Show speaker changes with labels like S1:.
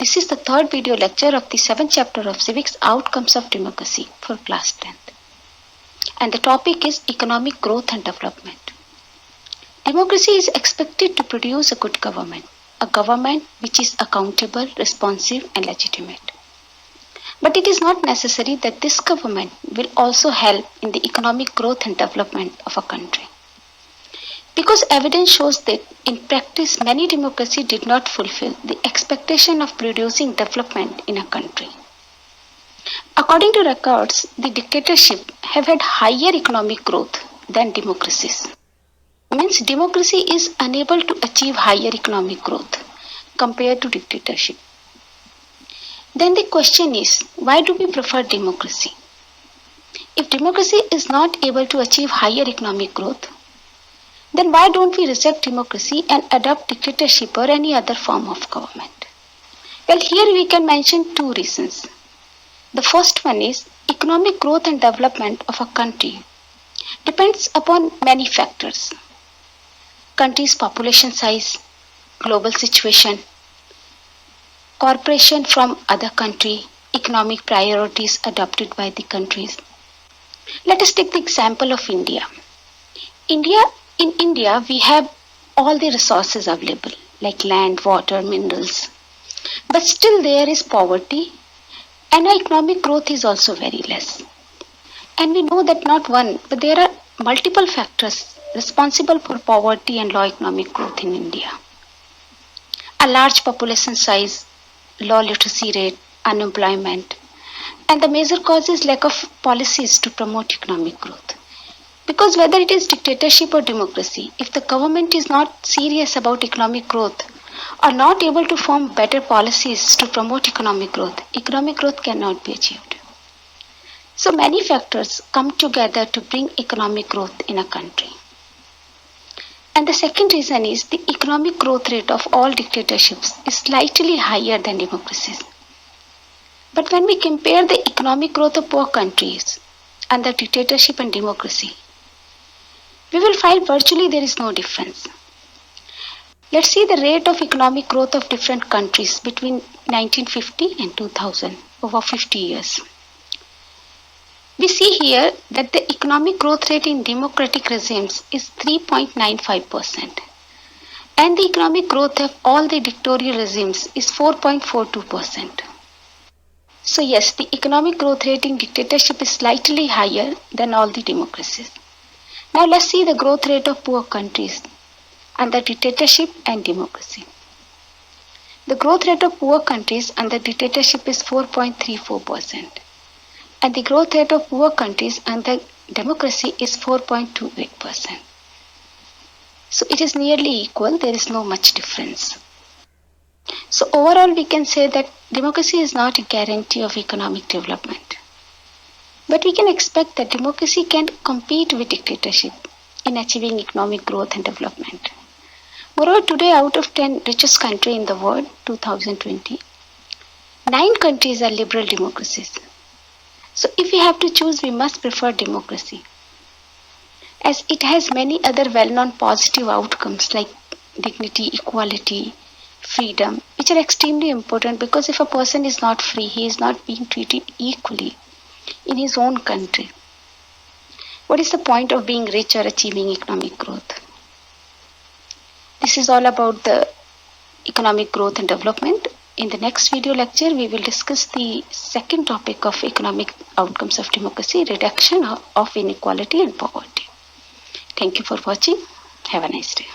S1: This is the third video lecture of the 7th chapter of Civics Outcomes of Democracy for class 10th. And the topic is economic growth and development. Democracy is expected to produce a good government, a government which is accountable, responsive and legitimate. But it is not necessary that this government will also help in the economic growth and development of a country. Because evidence shows that in practice many democracies did not fulfill the expectation of producing development in a country. According to records, the dictatorship have had higher economic growth than democracies. Means democracy is unable to achieve higher economic growth compared to dictatorship. Then the question is, why do we prefer democracy? If democracy is not able to achieve higher economic growth, then why don't we reject democracy and adopt dictatorship or any other form of government? Well, here we can mention two reasons. The first one is economic growth and development of a country depends upon many factors. Country's population size, global situation, cooperation from other country, economic priorities adopted by the countries. Let us take the example of India. In India, we have all the resources available like land, water, minerals. But still there is poverty and our economic growth is also very less. And we know that not one, but there are multiple factors responsible for poverty and low economic growth in India. A large population size, low literacy rate, unemployment, and the major cause is lack of policies to promote economic growth. Because whether it is dictatorship or democracy, if the government is not serious about economic growth or not able to form better policies to promote economic growth cannot be achieved. So many factors come together to bring economic growth in a country. And the second reason is the economic growth rate of all dictatorships is slightly higher than democracies. But when we compare the economic growth of poor countries under dictatorship and democracy, we will find virtually there is no difference. Let's see the rate of economic growth of different countries between 1950 and 2000, over 50 years. We see here that the economic growth rate in democratic regimes is 3.95% and the economic growth of all the dictatorial regimes is 4.42%. So yes, the economic growth rate in dictatorship is slightly higher than all the democracies. Now let's see the growth rate of poor countries under dictatorship and democracy. The growth rate of poor countries under dictatorship is 4.34% and the growth rate of poor countries under democracy is 4.28%. So it is nearly equal, there is no much difference. So overall we can say that democracy is not a guarantee of economic development. But we can expect that democracy can compete with dictatorship in achieving economic growth and development. Moreover, today out of 10 richest countries in the world, 2020, 9 countries are liberal democracies. So if we have to choose, we must prefer democracy, as it has many other well-known positive outcomes like dignity, equality, freedom, which are extremely important because if a person is not free, he is not being treated equally in his own country. What is the point of being rich or achieving economic growth? This is all about the economic growth and development. In the next video lecture, we will discuss the second topic of economic outcomes of democracy, reduction of inequality and poverty. Thank you for watching. Have a nice day.